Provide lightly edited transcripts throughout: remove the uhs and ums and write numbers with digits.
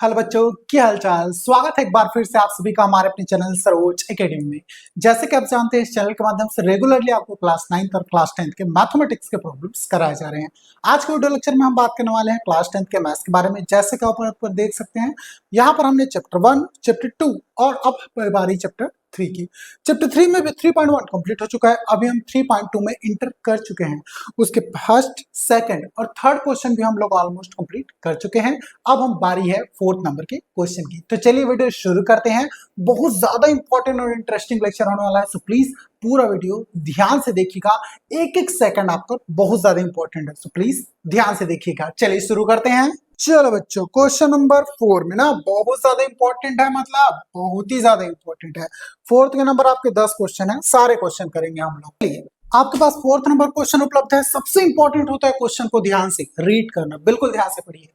Hello बच्चों, क्या हाल चाल। स्वागत है एक बार फिर से आप सभी का हमारे अपने चैनल सरोज एकेडमी में। जैसे कि आप जानते हैं, इस चैनल के माध्यम से रेगुलरली आपको क्लास 9th और क्लास 10th के मैथमेटिक्स के प्रॉब्लम्स कराए जा रहे हैं। आज के वीडियो लेक्चर में हम बात करने वाले हैं क्लास 10th के मैथ्स के बारे में। जैसे कि आप ऊपर देख सकते हैं, यहाँ पर हमने चैप्टर 1, चैप्टर 2 और अब बारी चैप्टर 3 की। चैप्टर 3 में भी 3.1 कंप्लीट हो चुका है। अभी हम 3.2 में इंटर कर चुके हैं। उसके फर्स्ट, सेकंड और थर्ड क्वेश्चन भी हम लोग ऑलमोस्ट कंप्लीट कर चुके हैं। अब हम बारी है 4th नंबर के क्वेश्चन की। तो चलिए वीडियो शुरू करते हैं। बहुत ज्यादा इंपॉर्टेंट और इंटरेस्टिंग लेक्चर होने वाला है, सो प्लीज पूरा वीडियो ध्यान से देखिएगा। एक एक सेकंड आपको बहुत ज्यादा इंपॉर्टेंट है, सो प्लीज ध्यान से देखिएगा। चलिए शुरू करते हैं। चलो बच्चों, क्वेश्चन नंबर 4 में ना बहुत ज्यादा इंपॉर्टेंट है, मतलब बहुत ही ज्यादा इंपॉर्टेंट है। 4th के नंबर आपके 10 क्वेश्चन है, सारे क्वेश्चन करेंगे हम लोग। आपके पास 4th नंबर क्वेश्चन उपलब्ध है। सबसे इंपॉर्टेंट होता है क्वेश्चन को ध्यान से रीड करना, बिल्कुल ध्यान से पढ़िए।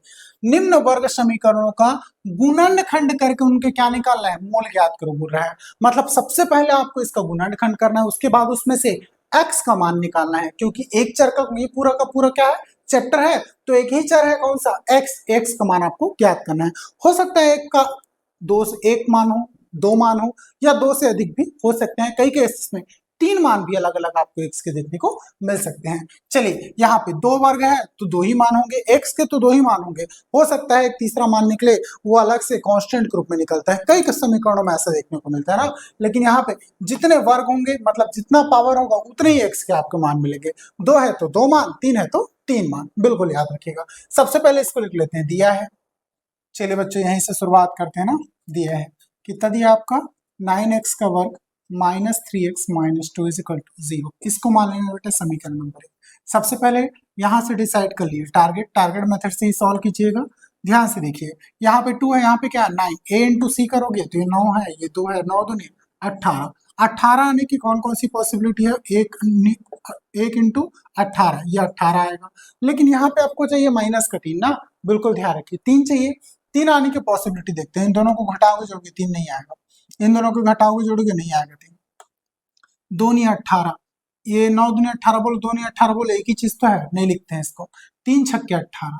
निम्न वर्ग समीकरणों का गुणनखंड करके उनके क्या निकालना है, मूल ज्ञात करो बोल रहा है। मतलब सबसे पहले आपको इसका गुणनखंड करना है, उसके बाद उसमें से x का मान निकालना है, क्योंकि एक चर का ये पूरा का पूरा क्या है, चैप्टर है, तो एक ही चर है, कौन सा, x का मान आपको ज्ञात करना है। हो सकता है एक का एक मान हो, दो मान हो, या दो से अधिक भी हो सकते हैं। कई केसेस में 3 मान भी अलग अलग आपको x के देखने को मिल सकते हैं। चलिए, यहाँ पे 2 वर्ग है तो 2 ही मान होंगे, x के तो 2 ही मान होंगे। हो सकता है एक तीसरा मान निकले, वो अलग से कांस्टेंट के रूप में निकलता है। कई समीकरणों में ऐसा देखने को मिलता है ना। लेकिन यहाँ पे जितने वर्ग होंगे, मतलब जितना पावर होगा उतने ही x के आपको मान मिलेंगे। 2 है तो 2 मान, 3 है तो 3 मान, बिल्कुल याद रखिएगा। सबसे पहले इसको लिख लेते हैं, दिया है। चलिए बच्चों, यहीं से शुरुआत करते हैं ना। दिया है, कितना दिया आपका, 9x का वर्ग minus 3x minus 2 is equal to 0। इसको मान लेंगे बेटा समीकरण नंबर 1। सबसे पहले यहाँ से डिसाइड कर लिए टारगेट मेथड से ही सॉल्व कीजिएगा। ध्यान से देखिए, यहाँ पे 2 है, यहाँ पे क्या है 9, a इंटू सी करोगे तो ये 9 है, ये 2 है, 9 दूनी 18। 18 आने की कौन कौन सी पॉसिबिलिटी है, एक इंटू 18, ये 18 आएगा। लेकिन यहाँ पे आपको चाहिए माइनस का 3 ना, बिल्कुल ध्यान रखिए, 3 चाहिए। 3 आने की पॉसिबिलिटी देखते हैं। इन दोनों को घटाओगे जोड़ोगे 3 नहीं आएगा, इन दोनों को घटाओगे जोड़ोगे नहीं आएगा 3। 2 नहीं 18, ये 9 दूनी 18 बोलो, 2 नहीं 18 बोलो, एक ही चीज तो है, नहीं लिखते हैं इसको। 3 छक्के 18,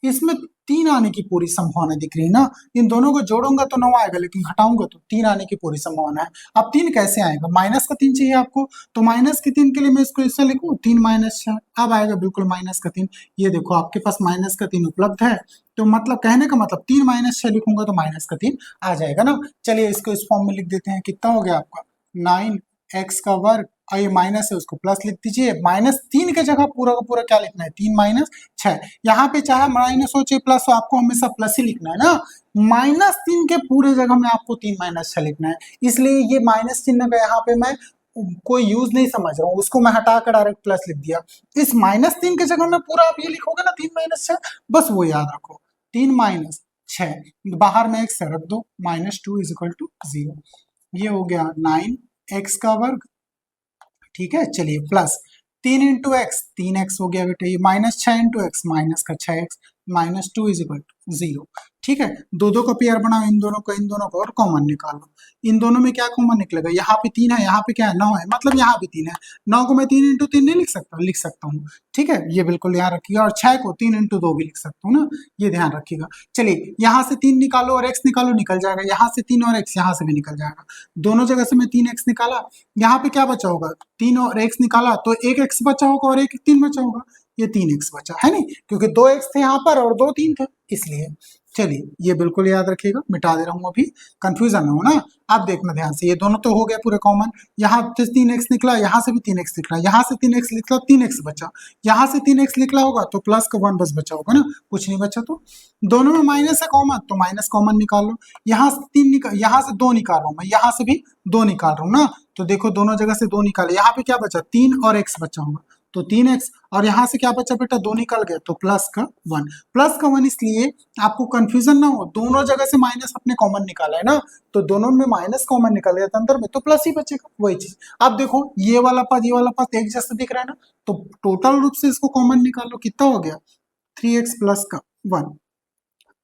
इसमें 3 आने की पूरी संभावना दिख रही है ना। इन दोनों को जोड़ूंगा तो 9 आएगा, लेकिन घटाऊंगा तो 3 आने की पूरी संभावना है। अब 3 कैसे आएगा, माइनस का 3 चाहिए आपको, तो माइनस के 3 के लिए मैं इसको इससे लिखूं 3 माइनस 6, अब आएगा बिल्कुल माइनस का 3। ये देखो आपके पास माइनस का 3 उपलब्ध है, तो मतलब कहने का मतलब 3 माइनस 6 लिखूंगा तो माइनस का 3 आ जाएगा ना। चलिए इसको इस फॉर्म में लिख देते हैं। कितना हो गया आपका, 9x का वर्ग, और ये माइनस है उसको प्लस लिख दीजिए। -3 के जगह पूरा का पूरा क्या लिखना है, 3 माइनस 6। यहाँ पे चाहे माइनस हो चाहे प्लस हो, आपको हमेशा प्लस ही लिखना है ना। -3 के पूरे जगह में आपको 3 माइनस 6 लिखना है, इसलिए ये माइनस चिन्ह का यहाँ पे मैं कोई यूज नहीं समझ रहा हूँ, उसको मैं हटाकर डायरेक्ट प्लस लिख दिया। इस -3 के जगह में पूरा आप ये लिखोगे ना 3 माइनस 6, बस वो याद रखो, 3 माइनस 6, बाहर में एक रख दो, -2 इज इक्वल टू 0। ये हो गया 9x का वर्ग, ठीक है। चलिए प्लस 3 इंटू एक्स, 3x हो गया बेटा, ये -6 इंटू एक्स, माइनस का 6x, -2 इज इक्वल टू 0। ठीक है, दो दो का पेयर बनाओ, इन दोनों को और कॉमन निकालो। इन दोनों में क्या कॉमन निकलेगा, यहाँ पे 3 है, यहाँ पे क्या है 9 है, मतलब यहाँ भी 3 है। 9 को मैं 3 इंटू 3 नहीं लिख सकता, लिख सकता हूँ। ठीक है, ये बिल्कुल ध्यान रखिएगा। और 6 को 3 इंटू 2 भी लिख सकता हूँ ना, ये ध्यान रखिएगा। चलिए यहाँ से 3 निकालो और x निकालो, निकल जाएगा। यहाँ से 3 और x, यहाँ से भी निकल जाएगा। दोनों जगह से मैं 3x निकाला, यहाँ पे क्या बचा होगा, 3 और x निकाला तो एक x बचा होगा और एक 3 बचा होगा, ये 3x बचा है नहीं, क्योंकि 2x थे यहाँ पर और 2 3 थे, इसलिए। चलिए ये बिल्कुल याद रखिएगा, मिटा दे रहा हूँ अभी, कंफ्यूजन ना हो ना। आप देखना ध्यान से, ये दोनों तो हो गया पूरे कॉमन। यहाँ से 3x निकला, यहाँ से भी 3x निकला, यहाँ से 3x निकला, 3x बचा, यहाँ से 3x निकला होगा तो प्लस का 1 बस बचा होगा ना, कुछ नहीं बचा। तो दोनों में माइनस है कॉमन, तो माइनस कॉमन निकाल लो। यहाँ से 3 निकाल, यहाँ से 2 निकाल रहा हूँ मैं, यहाँ से भी 2 निकाल रहा हूँ ना, तो देखो दोनों जगह से 2 निकाले। यहाँ पे क्या बचा, 3 और x बचा होगा, तो 3x, और यहाँ से क्या बचा बेटा, 2 निकल गया, तो प्लस का 1। प्लस का 1 इसलिए आपको कंफ्यूजन ना हो, दोनों जगह से माइनस अपने कॉमन निकाला है ना, तो दोनों में माइनस कॉमन निकल गया अंदर में, तो प्लस ही बचेगा, वही चीज। अब देखो ये वाला पद एक जैसा दिख रहा है ना, तो टोटल रूप से इसको कॉमन निकाल लो, कितना हो गया, 3x प्लस का 1।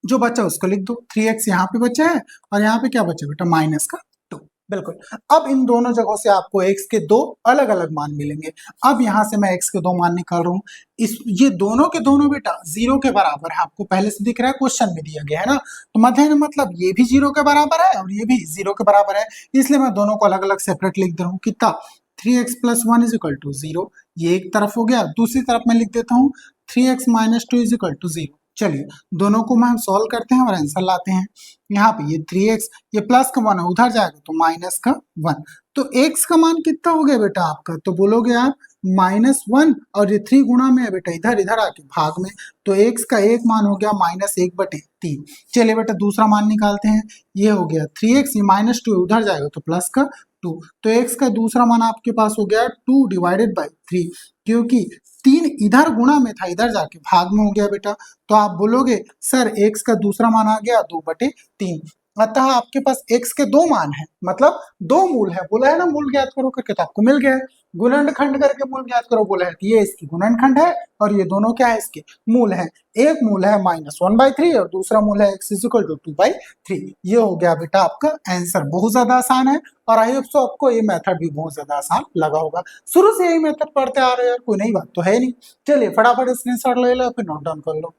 जो बचा उसको लिख दो, 3x यहाँ पे बचा है और यहाँ पे क्या बचा बेटा, माइनस का 2। बिल्कुल। अब इन दोनों जगहों से आपको x के दो अलग अलग मान मिलेंगे। अब यहाँ से मैं x के दो मान निकाल रहा हूँ। इस ये दोनों के दोनों बेटा जीरो के बराबर है, आपको पहले से दिख रहा है, क्वेश्चन में दिया गया है ना। तो मतलब ये भी जीरो के बराबर है और ये भी जीरो के बराबर है, इसलिए मैं दोनों को अलग अलग सेपरेट लिख दे रहा हूँ। कितना 3x plus one is equal to zero, ये एक तरफ हो गया। दूसरी तरफ मैं लिख देता हूँ 3x minus two is equal to zero. चलिए दोनों को हम सॉल्व करते हैं और आंसर लाते हैं। यहाँ पे ये 3x, ये प्लस का वन है, उधर जाएगा तो माइनस का वन। तो x का मान कितना हो गया बेटा आपका, तो बोलोगे आप -1, और ये 3 गुणा में है बेटा, इधर इधर आके भाग में, तो x का एक मान हो गया -1/3। चलिए बेटा दूसरा मान निकालते हैं। ये हो गया 3x, ये -2 उधर जाएगा तो प्लस का 2, तो x का दूसरा मान आपके पास हो गया 2/3, क्योंकि 3 इधर गुणा में था, इधर जाके भाग में हो गया बेटा। तो आप बोलोगे सर x का दूसरा मान आ गया 2/3। अतः आपके पास x के दो मान है, मतलब दो मूल है। बोला है ना मूल ज्ञात करो करके, तो आपको मिल गया। गुणनखंड करके मूल ज्ञात करो बोला है, तो ये इसकी गुणनखंड है और ये दोनों क्या है, इसके मूल है। एक मूल है -1/3 और दूसरा मूल है x इज इक्वल टू 2/3। ये हो गया बेटा आपका आंसर। बहुत ज्यादा आसान है और आई होप सो आपको ये मेथड भी बहुत ज्यादा आसान लगा होगा। शुरू से यही मेथड पढ़ते आ रहे हैं, कोई नई बात तो है नहीं। चलिए फटाफट स्क्रीनशॉट ले लो, फिर नोट डाउन कर लो।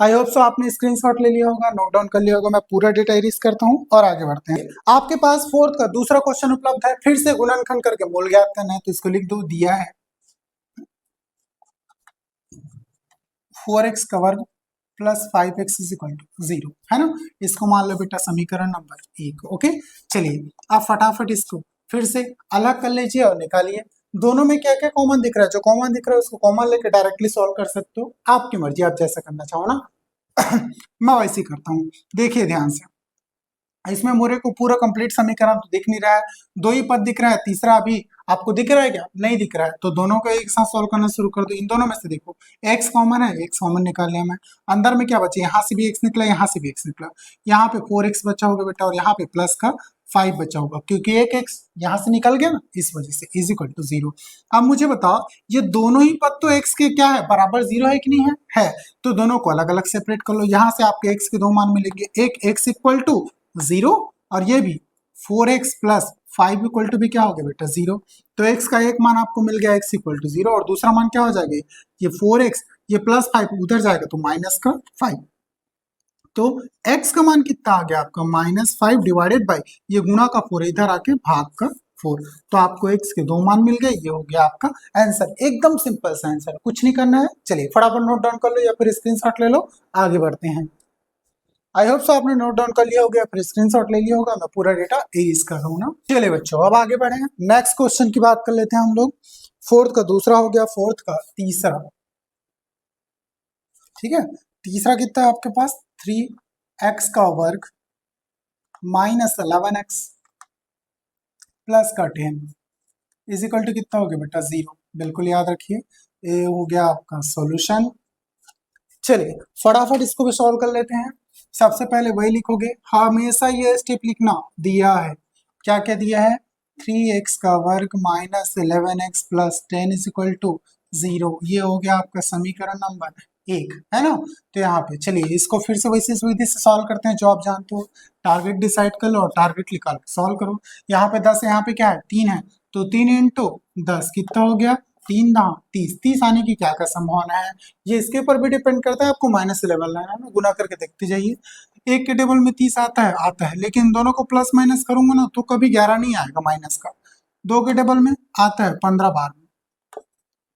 आई होप सो आपने स्क्रीनशॉट ले लिया होगा, नोट डाउन कर लिया होगा। मैं पूरा डेटा इरेज करता हूँ और आगे बढ़ते हैं। आपके पास फोर्थ का दूसरा क्वेश्चन उपलब्ध है। फिर से गुणनखंड करके मूल ज्ञात करना है, तो इसको लिख दो। दिया है 4x का वर्ग plus 5x is equal to 0, है ना। इसको मान लो बेटा समीकरण नंबर 1। ओके, चलिए आप फटाफट इसको फिर से अलग कर लीजिए और निकालिए। दोनों में क्या क्या कॉमन दिख रहा है, जो कॉमन दिख रहा है उसको कॉमन लेके डायरेक्टली सॉल्व कर सकते हो। आपकी मर्जी, आप जैसा करना चाहो ना। मैं वैसे ही करता हूँ, देखिए ध्यान से। इसमें मोरे को पूरा कंप्लीट समीकरण तो दिख नहीं रहा है, दो ही पद दिख रहा है, तीसरा अभी आपको दिख रहा है क्या, नहीं दिख रहा है। तो दोनों को एक साथ सॉल्व करना शुरू कर दो। इन दोनों में से देखो x कॉमन है, x कॉमन निकाल लिया मैं। अंदर में क्या बचे, यहाँ से भी x निकला, यहाँ से भी x निकला। यहाँ पे 4x बचा होगा बेटा और यहाँ पे प्लस का 5 बचा होगा, क्योंकि एक x यहाँ से निकल गया ना, इस वजह से इज इक्वल टू 0। अब मुझे बताओ ये दोनों ही पद तो x के क्या है, बराबर 0 है कि नहीं है? है। तो दोनों को अलग अलग सेपरेट कर लो। यहाँ से आपके x के दो मान मिलेंगे, एक x इक्वल टू 0 और ये भी 4x प्लस 5 इक्वल टू भी क्या हो गया बेटा 0। तो x का एक मान आपको मिल गया x इक्वल टू 0 और दूसरा मान क्या हो जाएगा, ये 4x, ये प्लस 5 उधर जाएगा तो माइनस का 5। तो x का मान कितना आ गया आपका -5 डिवाइडेड बाई ये गुणा का 4 इधर आके भाग का 4। तो आपको x के दो मान मिल गए, ये हो गया आपका आंसर। एकदम सिंपल सा आंसर, कुछ नहीं करना है। चलिए फटाफट नोट डाउन कर लो या फिर स्क्रीनशॉट ले लो, आगे बढ़ते हैं। आई होप सो आपने नोट डाउन कर लिया होगा, फिर स्क्रीनशॉट ले लिया होगा। मैं पूरा डेटा एज कर रहा हूँ ना। चलिए बच्चों अब आगे बढ़े, नेक्स्ट क्वेश्चन की बात कर लेते हैं हम लोग। फोर्थ का दूसरा हो गया, फोर्थ का तीसरा। ठीक है, तीसरा कितना है आपके पास, 3x का वर्ग -11x प्लस का 10 इज इक्वल टू कितना हो गया बेटा 0। बिल्कुल याद रखिए, ये हो गया आपका सॉल्यूशन। चलिए फटाफट इसको भी सॉल्व कर लेते हैं। सबसे पहले वही लिखोगे, हमेशा ये स्टेप लिखना। दिया है, क्या क्या दिया है, 3x का वर्ग -11x plus 10 is equal to 0। ये हो गया आपका समीकरण नंबर 1, है ना। तो यहाँ पे चलिए इसको फिर से वैसे इस विधि से सॉल्व करते हैं जो आप जानते हो। टारगेट डिसाइड कर लो और टारगेट निकाल के सॉल्व करो। यहाँ पे 10 है, यहाँ पे क्या है 3 है, तो 3 इंटू 10 कितना हो गया, 3 दाम 30। 30 आने की क्या क्या संभावना है, ये इसके ऊपर भी डिपेंड करता है। आपको -11 लाना है ना, गुना करके देखते जाइए। एक के टेबल में 30 आता है, लेकिन दोनों को प्लस माइनस करूंगा ना तो कभी 11 नहीं आएगा माइनस का। दो के टेबल में आता है 15 बार में,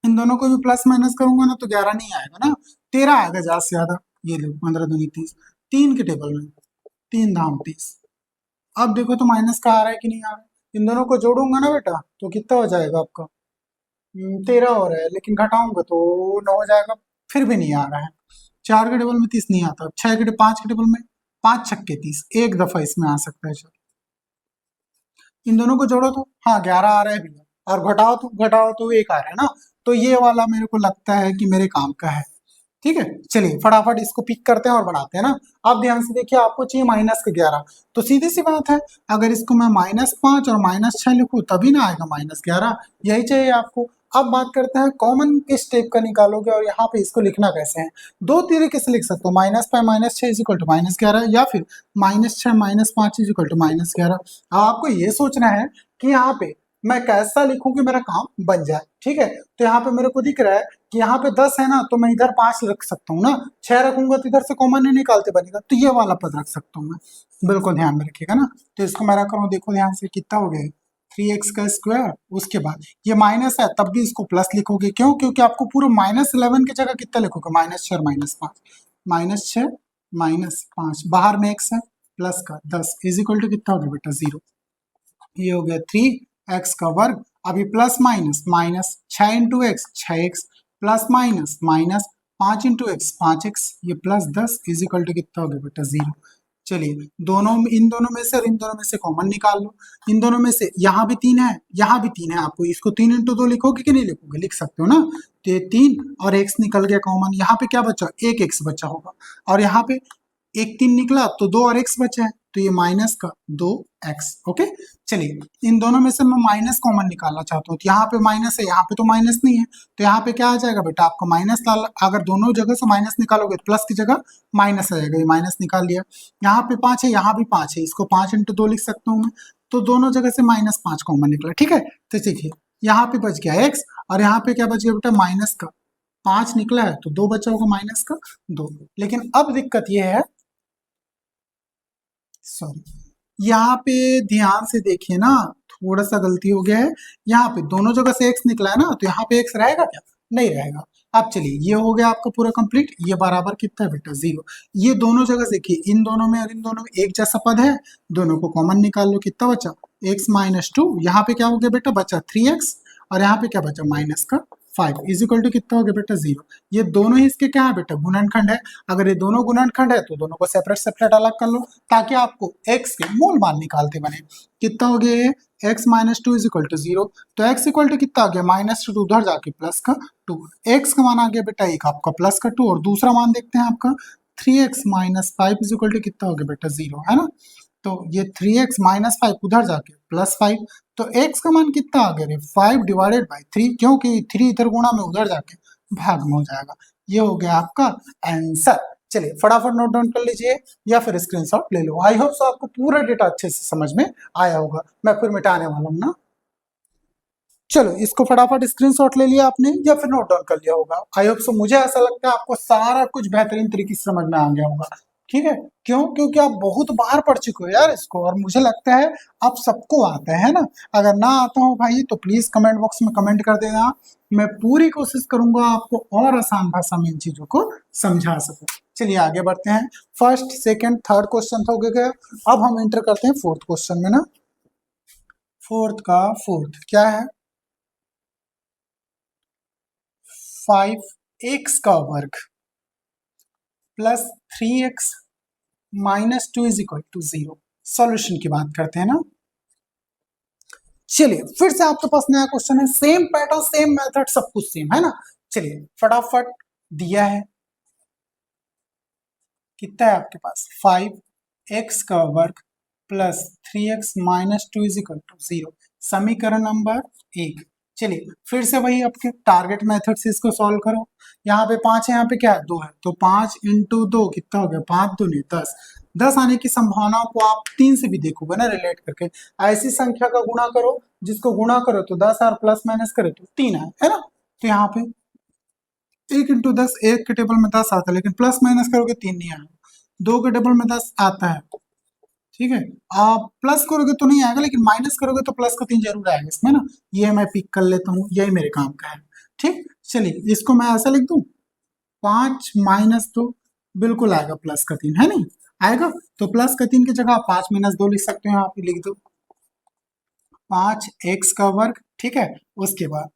इन दोनों को भी प्लस माइनस करूंगा ना तो 11 नहीं आएगा ना, 13 आएगा ज्यादा से ज्यादा। ये लो 15 दूनी 30, 3 के टेबल में 3 धाम 30। अब देखो तो माइनस का आ रहा है कि नहीं आ रहा है। इन दोनों को जोड़ूंगा ना बेटा तो कितना हो जाएगा आपका, 13 हो रहा है, लेकिन घटाऊंगा तो 9 हो जाएगा, फिर भी नहीं आ रहा है। 4 के टेबल में 30 नहीं आता, 5 के टेबल में 5 छक्के 30, एक दफा इसमें आ सकता है। चलो इन दोनों को जोड़ो तो हाँ 11 आ रहा है भैया, और घटाओ तो 1 आ रहा है ना। तो ये वाला मेरे को लगता है कि मेरे काम का है। ठीक है, चलिए फटाफट इसको पिक करते हैं और बनाते हैं ना। आप ध्यान से देखिए, आपको चाहिए -11, तो सीधी सी बात है, अगर इसको मैं -5 और -6 लिखूं तभी ना आएगा -11, यही चाहिए आपको। अब बात करते हैं कॉमन किस टाइप का निकालोगे और यहाँ पे इसको लिखना कैसे है। दो तरीके से लिख सकते हो, -5 - 6 इज इक्वल टू -11 या फिर -6 - 5 इज इक्वल टू -11। अब आपको ये सोचना है कि यहाँ पे मैं कैसा लिखूं कि मेरा काम बन जाए। ठीक है, तो यहाँ पे मेरे को दिख रहा है कि यहाँ पे 10 है ना, तो मैं इधर 5 रख सकता हूँ ना, 6 रखूंगा तो इधर से कॉमन नहीं निकालते बनेगा, तो ये वाला पद रख सकता हूँ मैं। बिल्कुल ध्यान में रखिएगा ना। तो इसको मैं रख रहा हूँ, देखो ध्यान से कितना हो गया 3x का स्क्वायर। उसके बाद ये माइनस है तब भी इसको प्लस लिखोगे, क्यों? क्योंकि आपको पूरा -11 की जगह कितना लिखोगे, -6 -5 -5 बाहर में x है प्लस का 10 इज इक्वल टू कितना हो गया बेटा 0। ये हो गया 3x का वर्ग। अभी plus minus minus 6 into x 6x plus minus minus 5 into x 5x, ये प्लस 10 इज इक्वल टू कितना हो गया बेटा 0। चलिए दोनों, इन दोनों में से और इन दोनों में से कॉमन निकाल लो। इन दोनों में से यहाँ भी 3 है, यहाँ भी 3 है, आपको इसको 3 इंटू 2 लिखोगे कि नहीं लिखोगे, लिख सकते हो ना। तो ये 3 और x निकल गया कॉमन, यहाँ पे क्या बचा, एक x बचा होगा, और यहाँ पे एक 3 निकला तो 2 और x बचा है, तो ये माइनस का 2x। ओके, चलिए इन दोनों में से मैं माइनस कॉमन निकालना चाहता हूँ, तो यहाँ पे माइनस है, यहाँ पे तो माइनस नहीं है, तो यहाँ पे क्या आ जाएगा बेटा आपका माइनस। अगर दोनों जगह से माइनस निकालोगे तो प्लस की जगह माइनस आ जाएगा, ये माइनस निकाल लिया। यहाँ पे 5 है, यहाँ भी 5 है, इसको 5 इंटू 2 लिख सकता हूँ मैं, तो दोनों जगह से -5 कॉमन निकला। ठीक है, तो देखिए यहाँ पे बच गया x और यहाँ पे क्या बच गया बेटा माइनस का 5 निकला है, तो 2 बचा होगा माइनस का 2। लेकिन अब दिक्कत ये है, सॉरी, यहाँ पे ध्यान से देखिए ना, थोड़ा सा गलती हो गया है। यहाँ पे दोनों जगह से x निकला है ना, तो यहाँ पे x रहेगा क्या, नहीं रहेगा। अब चलिए ये हो गया आपका पूरा कंप्लीट, ये बराबर कितना है बेटा 0। ये दोनों जगह देखिए, इन दोनों में और इन दोनों में एक जैसा पद है, दोनों को कॉमन निकाल लो, कितना बचा x - 2। यहाँ पे क्या हो गया बेटा बचा 3x, और यहाँ पे क्या बचा माइनस का 5 इज इक्वल टू कितना हो गया बेटा 0। ये दोनों ही इसके क्या है बेटा गुणनखंड है। अगर ये दोनों गुणनखंड है तो दोनों को सेपरेट सेपरेट अलग कर लो, ताकि आपको x के मूल मान निकालते बने। कितना हो गया x - 2 इज इक्वल टू 0, तो x इक्वल टू कितना आ गया -2 उधर जाके प्लस का 2। x का मान आ गया बेटा एक आपका प्लस का 2, और दूसरा मान देखते हैं आपका 3x - 5 इज इक्वल टू कितना हो गया बेटा 0, है ना। तो ये 3x - 5 उधर जाके +5, तो x का मान कितना आ गया रे 5 डिवाइडेड बाई 3, क्योंकि 3 इधर गुणा में उधर जाके भाग में हो जाएगा। ये हो गया आपका आंसर। चलिए फटाफट नोट डाउन कर लीजिए या फिर स्क्रीनशॉट ले लो। आई होप सो आपको पूरा डेटा अच्छे से समझ में आया होगा। मैं फिर मिटाने वाला हूँ ना। चलो इसको फटाफट स्क्रीनशॉट ले लिया आपने या फिर नोट डाउन कर लिया होगा। आई होप सो, मुझे ऐसा लगता है आपको सारा कुछ बेहतरीन तरीके से समझ में आ गया होगा। ठीक है, क्यों? क्योंकि आप बहुत बार पढ़ चुके हो यार इसको, और मुझे लगता है आप सबको आता है ना। अगर ना आता हो भाई तो प्लीज कमेंट बॉक्स में कमेंट कर देना, मैं पूरी कोशिश करूंगा आपको और आसान भाषा में इन चीजों को समझा सकूं। चलिए आगे बढ़ते हैं। फर्स्ट सेकेंड थर्ड क्वेश्चन तो हो गया, अब हम एंटर करते हैं फोर्थ क्वेश्चन में ना। फोर्थ का फोर्थ क्या है, 5x का वर्ग plus 3x - 2 is equal to 0। Solution की बात करते हैं ना। चलिए फिर से आपके पास नया क्वेश्चन है, सेम पैटर्न सेम मेथड सब कुछ सेम है ना। चलिए फटाफट दिया है, कितना है आपके पास 5x का वर्ग plus 3x - 2 is equal to 0। समीकरण नंबर 1। चलिए फिर से वही आपके टारगेट मेथड से इसको सॉल्व करो। यहाँ पे 5 है, यहाँ पे क्या है 2 है, तो 5 इंटू 2 कितना हो गया 5 दूनी 10। 10 आने की संभावनाओं को आप 3 से भी देखोगे ना रिलेट करके। ऐसी संख्या का गुणा करो जिसको गुणा करो तो 10 और प्लस माइनस करे तो 3 है ना। तो यहाँ पे 1 इंटू 10, 1 के टेबल में 10 आता है, लेकिन प्लस माइनस करोगे 3 नहीं आएगा। 2 के टेबल में 10 आता है, ठीक है। आप प्लस करोगे तो नहीं आएगा, लेकिन माइनस करोगे तो प्लस का 3 जरूर आएगा इसमें ना। ये मैं पिक कर लेता हूँ, यही मेरे काम का है। ठीक, चलिए इसको मैं ऐसा लिख दूं, 5 - 2 बिल्कुल आएगा प्लस का 3, है नहीं आएगा। तो प्लस का 3 की जगह आप 5 - 2 लिख सकते हो, यहाँ पे लिख दो 5x का वर्ग। ठीक है, उसके बाद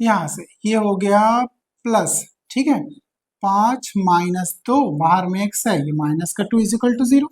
यहाँ से ये हो गया प्लस, ठीक है, 5 - 2 बाहर में x है, ये माइनस का 2 इज इक्वल टू 0।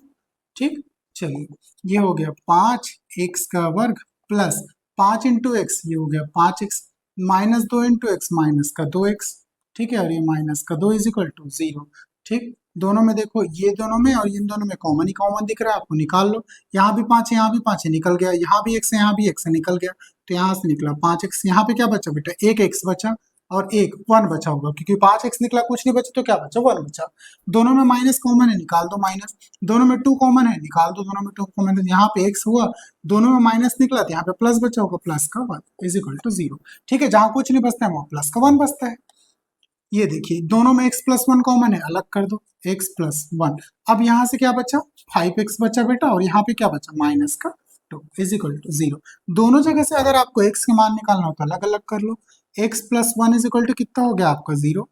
ठीक, चलिए ये हो गया 5x का वर्ग प्लस 5 इंटू एक्स, ये हो गया 5x -2 इंटू एक्स माइनस का 2x। ठीक है, और ये माइनस का 2 इज इक्वल टू 0। ठीक, दोनों में देखो, ये दोनों में और इन दोनों में कॉमन ही कॉमन दिख रहा है, आपको निकाल लो। यहाँ भी 5 है, यहाँ भी 5 है, निकल गया। यहाँ भी x है, यहाँ भी x है, निकल गया। तो यहाँ से निकला 5x। यहाँ पे क्या बचा बेटा, एक x बचा और एक 1 बचा होगा, क्योंकि 5x निकला, कुछ नहीं बचा, तो क्या बचा, 1 बचा। दोनों में माइनस कॉमन है, निकाल दो माइनस। दोनों में 2 कॉमन है, निकाल दो, दोनों में 2 कॉमन है। यहाँ पे x हुआ, दोनों में माइनस निकला, तो यहाँ पे प्लस बचा होगा, प्लस का 1 इज इक्वल टू 0। ठीक है, जहां कुछ नहीं बचता है वहां प्लस का 1 बचता है। ये देखिए, दोनों में x प्लस 1 कॉमन है, अलग कर दो, x प्लस 1। अब यहाँ से क्या बचा, 5x बचा बेटा, और यहाँ पे क्या बचा, माइनस का 2 इज इक्वल टू 0। दोनों जगह से अगर आपको x के मान निकालना हो तो अलग अलग कर लो। x plus 1 is equal to कितना हो गया आपका, 0।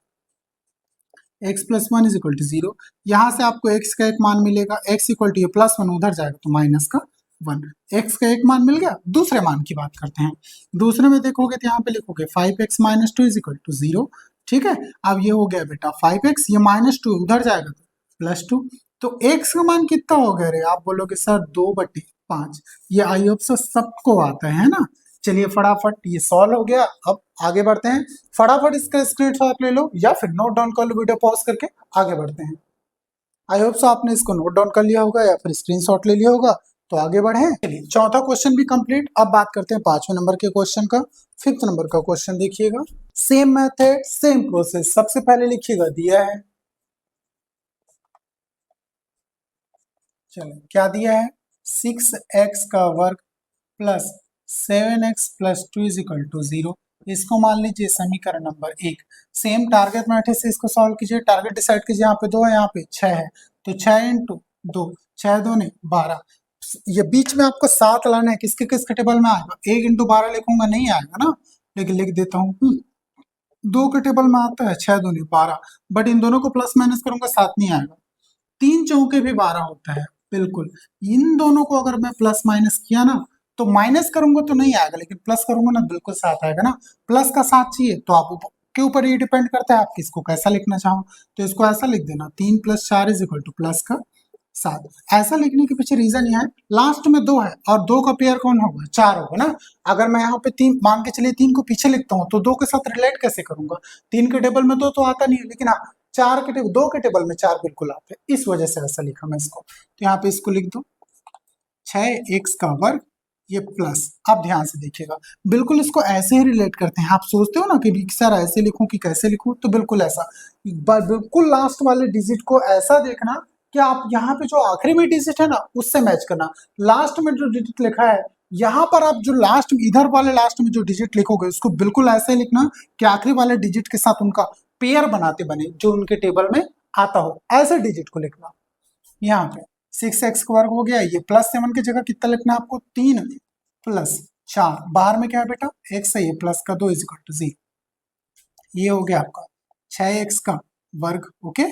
x plus 1 is equal to 0। यहाँ से आपको x का एक मान मिलेगा, x इक्वल टू ये प्लस 1 उधर जाएगा तो माइनस का 1। x का एक मान मिल गया। दूसरे मान की बात करते हैं। दूसरे में देखोगे तो यहाँ पे लिखोगे 5x minus 2 is equal to 0। ठीक है, अब ये हो गया बेटा 5x, ये माइनस 2 उधर जाएगा तो प्लस 2। तो x का मान कितना हो गया रे, आप बोलोगे सर 2/5। ये आई होप सो सबको आता है ना। चलिए फटाफट ये सॉल्व हो गया। अब आगे बढ़ते हैं, फटाफट इसका स्क्रीनशॉट ले लो या फिर नोट डाउन कर लो, वीडियो पॉज करके आगे बढ़ते हैं। आई होप सो आपने इसको नोट डाउन कर लिया होगा या फिर स्क्रीनशॉट ले लिया होगा। तो आगे बढ़े, चलिए चौथा क्वेश्चन भी कंप्लीट। अब बात करते हैं 5वें नंबर के क्वेश्चन का। 5th नंबर का क्वेश्चन देखिएगा, सेम मेथड सेम प्रोसेस। सबसे पहले लिखिएगा, दिया है, चलो क्या दिया है, 6x का वर्ग plus 7x plus 2 is equal to 0। इसको मान लीजिए समीकरण नंबर 1। सेम टारगेट मेथड से इसको सॉल्व कीजिए। टारगेट डिसाइड कीजिए, यहाँ पे 2 है, यहाँ पे 6 है, तो 6 इंटू 2, 6 2 12। ये बीच में आपको 7 लाना है, किसके किसके टेबल में आएगा, 1 इंटू 12 लिखूंगा नहीं आएगा ना, लेकिन लिख देता हूँ। 2 के टेबल में आता है 6 2 12, बट इन दोनों को प्लस माइनस करूंगा 7 नहीं आएगा। 3 चौके भी 12 होता है, बिल्कुल। इन दोनों को अगर मैं प्लस माइनस किया ना, तो माइनस करूंगा तो नहीं आएगा, लेकिन प्लस करूंगा ना बिल्कुल 7 आएगा ना। प्लस का 7 चाहिए तो आप के ऊपर ये डिपेंड करता है आप किसको कैसा लिखना चाहो। तो इसको ऐसा लिख देना, 3 + 4 इज इक्वल टू प्लस का 7। ऐसा लिखने के पीछे रीजन यह है, लास्ट में 2 है और 2 का पेयर कौन होगा, 4 होगा ना। अगर मैं यहाँ पे 3 मान के चलिए, 3 को पीछे लिखता हूँ तो 2 के साथ रिलेट कैसे करूंगा। 3 के टेबल में 2 तो आता नहीं है, लेकिन हाँ 2 के टेबल में 4 बिल्कुल आते हैं, इस वजह से ऐसा लिखा मैं इसको। तो यहाँ पे इसको लिख दो, 6x का वर्ग ये प्लस। अब ध्यान से देखिएगा, बिल्कुल इसको ऐसे ही रिलेट करते हैं। आप सोचते हो ना कि सर ऐसे लिखूं कि कैसे लिखूं, तो बिल्कुल ऐसा, बिल्कुल लास्ट वाले डिजिट को ऐसा देखना कि आप यहाँ पे जो आखिरी में डिजिट है ना उससे मैच करना। लास्ट में जो डिजिट लिखा है, यहाँ पर आप जो लास्ट इधर वाले लास्ट में जो डिजिट लिखोगे उसको बिल्कुल ऐसे लिखना कि आखिरी वाले डिजिट के साथ उनका पेयर बनाते बने, जो उनके टेबल में आता हो, ऐसे डिजिट को लिखना। यहाँ पे 6x का वर्ग हो गया, ये प्लस 7 की जगह कितना लिखना है आपको, 3 + 4। बाहर में क्या है बेटा, x है, ये प्लस का 2 इज इक्वल टू 0। ये हो गया आपका 6x का वर्ग। ओके,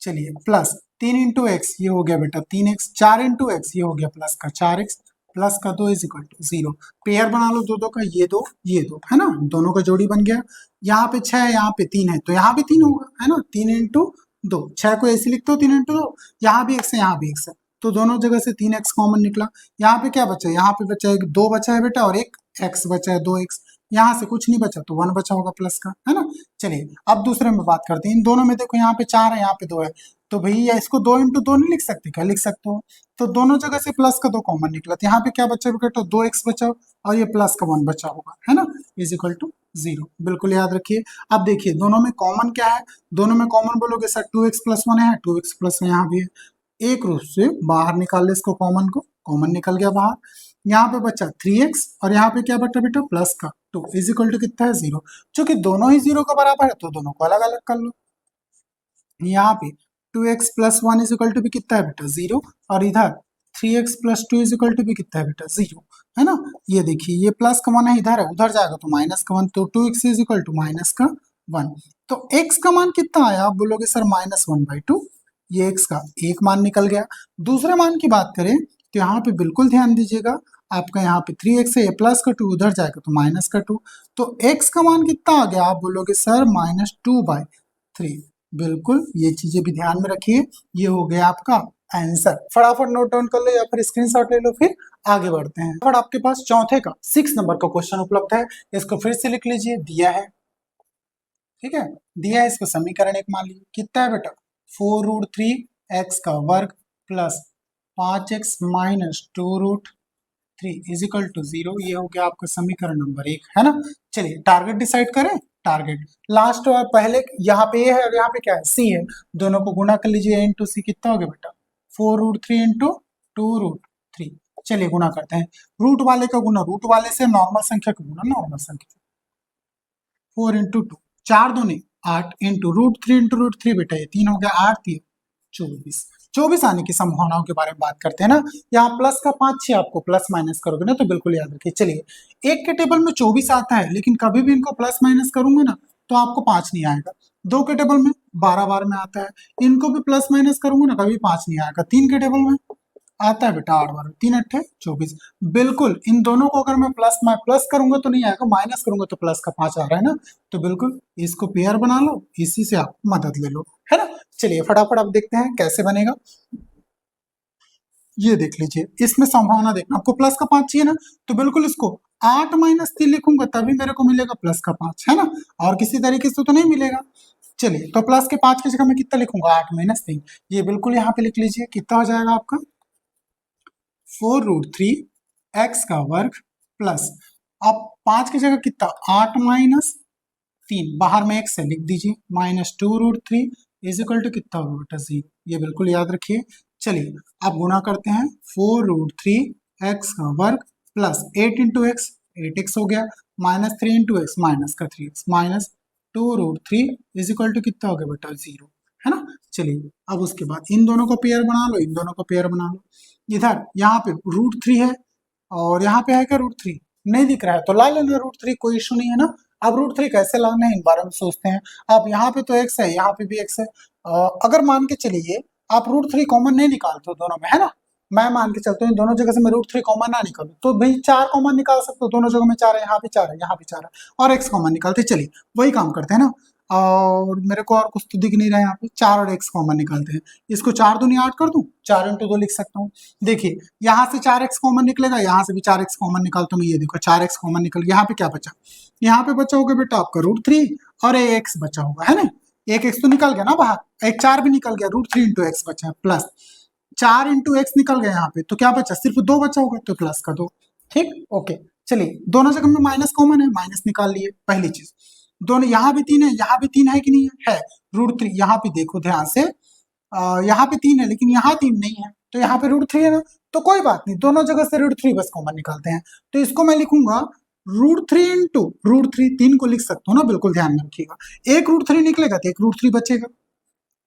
चलिए प्लस 3 इंटू एक्स, ये हो गया बेटा 3x। 4 इंटू एक्स, ये हो गया प्लस का 4x प्लस का 2 इज इक्वल टू 0। पेयर बना लो दो का, ये 2 ये 2 है ना, दोनों का जोड़ी बन गया। यहाँ पे 6 है, यहाँ पे 3 है, तो यहाँ भी 3 होगा, है ना। 3 इंटू 2, 6 को ऐसे लिखते हो, 3 इंटू 2। यहाँ भी x है, यहाँ भी x है, तो दोनों जगह से 3x कॉमन निकला। यहाँ पे क्या बचा, यहाँ पे बचा एक 2 बचा है बेटा, और एक x बचा है 2x। यहाँ से कुछ नहीं बचा तो 1 बचा होगा प्लस का, है ना। चलिए अब दूसरे में बात करते हैं। इन दोनों में देखो, यहाँ पे 4 है, यहाँ पे 2 है, तो भैया इसको 2 इंटू 2 नहीं लिख सकते क्या, लिख सकते हो। तो दोनों जगह से प्लस का 2 कॉमन निकला, तो यहाँ पे क्या बचा बेटा, 2x बचा और ये प्लस का 1 बचा होगा, है ना, इज इक्वल टू 0। बिल्कुल याद रखिए। अब देखिए दोनों में कॉमन क्या है, दोनों में कॉमन बोलोगे सर 2x + 1 है, 2x + यहाँ भी है। एक रूप से बाहर निकाल ले इसको, कॉमन को, कॉमन निकल गया बाहर। यहाँ पे बचा 3x और यहाँ पे क्या बचा बेटा, प्लस का 2 इज इक्वल टू कितना है, 0। चूंकि दोनों ही 0 के बराबर है तो दोनों को अलग अलग कर लो। यहाँ पे 2x + 1 इज इक्वल टू भी कितना है बेटा, 0। और इधर 3x + 2 इज इक्वल टू भी कितना है बेटा, 0, है ना। ये देखिए, ये प्लस का 1 है, इधर है, उधर जाएगा तो माइनस का 1, तो 2x is equal to minus का 1। तो x का मान कितना आया, आप बोलोगे सर -1/2। ये x का एक मान निकल गया। दूसरे मान की बात करें तो यहाँ पे बिल्कुल ध्यान दीजिएगा, आपका यहाँ पे 3x है, ये प्लस का 2 उधर जाएगा तो माइनस का 2। तो x का मान कितना आ गया, आप बोलोगे सर -2/3। बिल्कुल, ये चीजें भी ध्यान में रखिए। ये हो गया आपका आंसर। फटाफट नोट डाउन कर लो या फिर स्क्रीनशॉट ले लो, फिर आगे बढ़ते हैं। फटाफट आपके पास चौथे का 6 नंबर का क्वेश्चन उपलब्ध है, इसको फिर से लिख लीजिए। दिया है ठीक है, दिया है इसको समीकरण एक मान लीजिए, कितना है बेटा 4√3 x का वर्ग plus 5x minus 2√3 is equal to 0। ये हो गया आपका समीकरण नंबर 1, है ना। चलिए टारगेट डिसाइड करें। टारगेट लास्ट और पहले यहाँ पे ए है और यहाँ पे क्या है सी है, दोनों को गुना कर लीजिए, इंटू सी कितना हो गया बेटा 4√3 इंटू 2√3। चलिए गुना करते हैं, रूट वाले का गुना रूट वाले से, नॉर्मल संख्या का गुना नॉर्मल संख्या से। 4 इंटू 2, 4 दूनी 8 इंटू √3 इंटू √3 बेटा ये 3 हो गया, 8 24। 24 आने की संभावनाओं के बारे में बात करते हैं ना। यहाँ प्लस का 5 6 आपको प्लस माइनस करोगे ना तो बिल्कुल याद रखिए। चलिए एक के टेबल में 24 आता है, लेकिन कभी भी इनको प्लस माइनस करूंगा ना तो आपको 5 नहीं आएगा। 2 के टेबल में 12 बार में आता है, इनको भी प्लस माइनस करूंगा ना कभी 5 नहीं आएगा। 3 के टेबल में आता है बेटा 8 बार, 3 अट्ठे 24। बिल्कुल इन दोनों को अगर मैं प्लस करूंगा तो नहीं आएगा, माइनस करूंगा तो प्लस का 5 आ रहा है ना, तो बिल्कुल इसको पेयर बना लो, इसी से आप मदद ले लो, है ना। चलिए फटाफट आप देखते हैं कैसे बनेगा। ये देख लीजिए, इसमें संभावना देखना, आपको प्लस का 5 चाहिए ना, तो बिल्कुल इसको 8 माइनस 3 लिखूंगा तभी मेरे को मिलेगा प्लस का 5, है ना, और किसी तरीके से तो नहीं मिलेगा। चलिए तो प्लस के 5 की जगह मैं कितना लिखूंगा 8 माइनस 3, ये बिल्कुल यहाँ पे लिख लीजिए, कितना हो जाएगा आपका 4√3 x का वर्ग प्लस, अब 5 की जगह कितना 8 माइनस 3, बाहर में x है लिख दीजिए, माइनस 2√3 इजिकल टू कितना होगा बेटा 0, ये बिल्कुल याद रखिए। चलिए अब गुना करते हैं, 4√3 x का वर्ग प्लस 8 इंटू एक्स 8x हो गया, माइनस 3 इंटू एक्स माइनस का 3x माइनस 2√3 इजिकल टू कितना हो गया बेटा 0, है ना। चलिए अब उसके बाद इन दोनों को पेयर बना लो, इन दोनों को पेयर बना लो। इधर यहाँ पे √3 है और यहाँ पे है क्या √3 नहीं दिख रहा है तो ला लेना √3, कोई इशू नहीं है ना। अब √3 कैसे लाना है इन बारे में सोचते हैं। अब यहाँ पे तो x है, यहाँ पे भी x है, अगर मान के चलिए आप √3 कॉमन नहीं निकालते हो दोनों में, है ना, मैं मान के चलता हूँ इन दोनों जगह से मैं √3 कॉमन ना निकालू तो भाई 4 कॉमन निकाल सकते हो, दोनों जगह में 4 है, यहाँ भी 4 है, यहाँ भी 4 है, और x कॉमन निकालते। चलिए वही काम करते हैं ना, और मेरे को और कुछ तो दिख नहीं रहा है, यहाँ पे 4 और x कॉमन निकालते हैं। इसको 4 दूनी 8 कर दूं, 4 इंटू 2 लिख सकता हूँ। देखिए यहाँ से 4x कॉमन निकलेगा, यहाँ से भी 4x कॉमन निकालता हूँ, ये देखो 4x कॉमन निकल गया। यहाँ पे क्या बचा, यहाँ पे बचा होगा बेटा आपका √3 और x बचा होगा, है ना, एक x तो निकल गया ना बाहर, एक 4 भी निकल गया, √3 इंटू एक्स बचा प्लस 4 इंटू एक्स निकल गया यहाँ पे, तो क्या बचा सिर्फ 2 बचा होगा, तो प्लस का 2। ठीक, ओके। चलिए दोनों जगह में माइनस कॉमन है, माइनस निकाल लिए, पहली चीज। दोनों यहाँ भी 3 है, यहाँ भी 3 है कि नहीं है, √3, यहाँ पे देखो ध्यान से, यहाँ पे 3 है लेकिन यहाँ 3 नहीं है, तो यहाँ पे √3 है ना, तो कोई बात नहीं, दोनों जगह से √3 बस कॉमन निकालते हैं। तो इसको मैं लिखूंगा √3 इंटू √3, 3 को लिख सकता हूँ ना, बिल्कुल ध्यान में रखिएगा। एक √3 निकलेगा तो एक √3 बचेगा,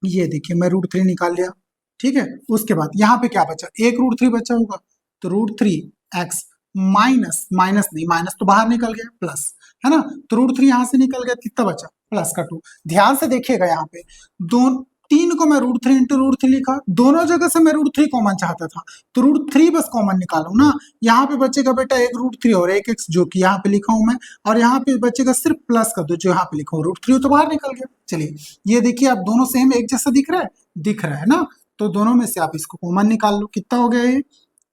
ये देखिए मैं √3 निकाल लिया, ठीक है। उसके बाद यहाँ पे क्या बचा, एक √3 बचा होगा, तो √3 x माइनस, माइनस नहीं, माइनस तो बाहर निकल गया, प्लस, है ना, तो √3 यहाँ से निकल गया, कितना बचा प्लस का 2। ध्यान से देखिएगा यहाँ पे दो 3 को मैं √3 इंटू √3 लिखा, दोनों जगह से मैं √3 कॉमन चाहता था, तो √3 बस कॉमन निकालू ना, यहाँ पे बचेगा बेटा एक √3 और एक x जो कि यहाँ पे लिखा हूं मैं, और यहाँ पे बचेगा सिर्फ प्लस का 2 जो यहाँ पे लिखा हूं, √3 तो बाहर निकल गया। चलिए ये देखिए आप दोनों सेम एक जैसा दिख रहा है ना, तो दोनों में से आप इसको कॉमन निकाल लो, कितना हो गया ये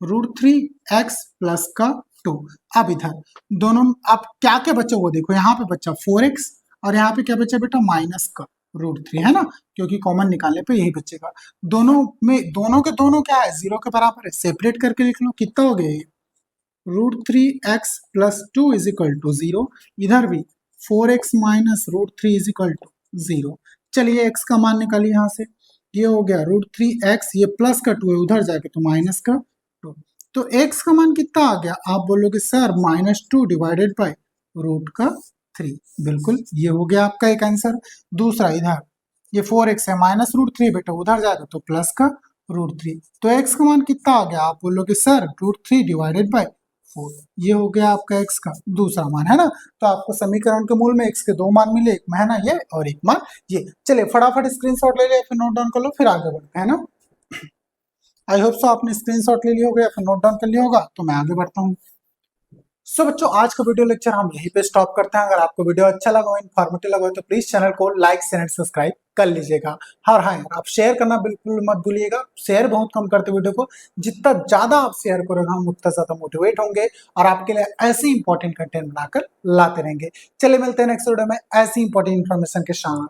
√3x प्लस का 2। अब इधर दोनों आप क्या क्या बचा वो देखो, यहाँ पे बचा 4x और यहाँ पे क्या बचा बेटा माइनस का √3, है ना, क्योंकि कॉमन निकालने पे यही बचेगा। दोनों में दोनों के दोनों क्या है 0 के बराबर है, सेपरेट करके लिख लो, कितना हो गया ये √3x plus 2 is equal to 0। इधर भी 4x minus √3 is equal to 0। चलिए x का मान निकालिए यहाँ से, ये हो गया √3x, ये प्लस का 2 है, उधर जाके तो माइनस का 2, तो x का मान कितना आ गया, आप बोलोगे सर -2 डिवाइडेड बाय √3, बिल्कुल ये हो गया आपका एक आंसर। दूसरा इधर ये 4x है, माइनस √3 बेटा उधर जाएगा तो प्लस का √3, तो x का मान कितना आ गया, आप बोलोगे सर √3 डिवाइडेड बाय 4, ये हो गया आपका x का दूसरा मान, है ना। तो आपको समीकरण के मूल में x के 2 मान मिले, एक में है ना ये और एक मान ये। चलिए फटाफट स्क्रीनशॉट ले लिया, फिर नोट डाउन कर लो, फिर आगे बढ़ते हैं ना। आई होप सो आपने स्क्रीनशॉट ले लिया होगा या फिर नोट डाउन कर लिया होगा, तो मैं आगे बढ़ता हूँ। सो बच्चों, आज का वीडियो लेक्चर हम यहीं पे स्टॉप करते हैं। अगर आपको वीडियो अच्छा लगा हो, इन्फॉर्मेटिव लगा हो, तो प्लीज चैनल को लाइक शेयर सब्सक्राइब कर लीजिएगा। और हाँ यार, आप शेयर करना बिल्कुल मत भूलिएगा। शेयर बहुत कम करते वीडियो को। जितना ज्यादा आप शेयर करोगे, हम उतना ज्यादा मोटिवेट होंगे और आपके लिए ऐसे इंपॉर्टेंट कंटेंट बनाकर लाते रहेंगे। चलिए मिलते हैं नेक्स्ट वीडियो में ऐसी इंपॉर्टेंट इन्फॉर्मेशन के साथ।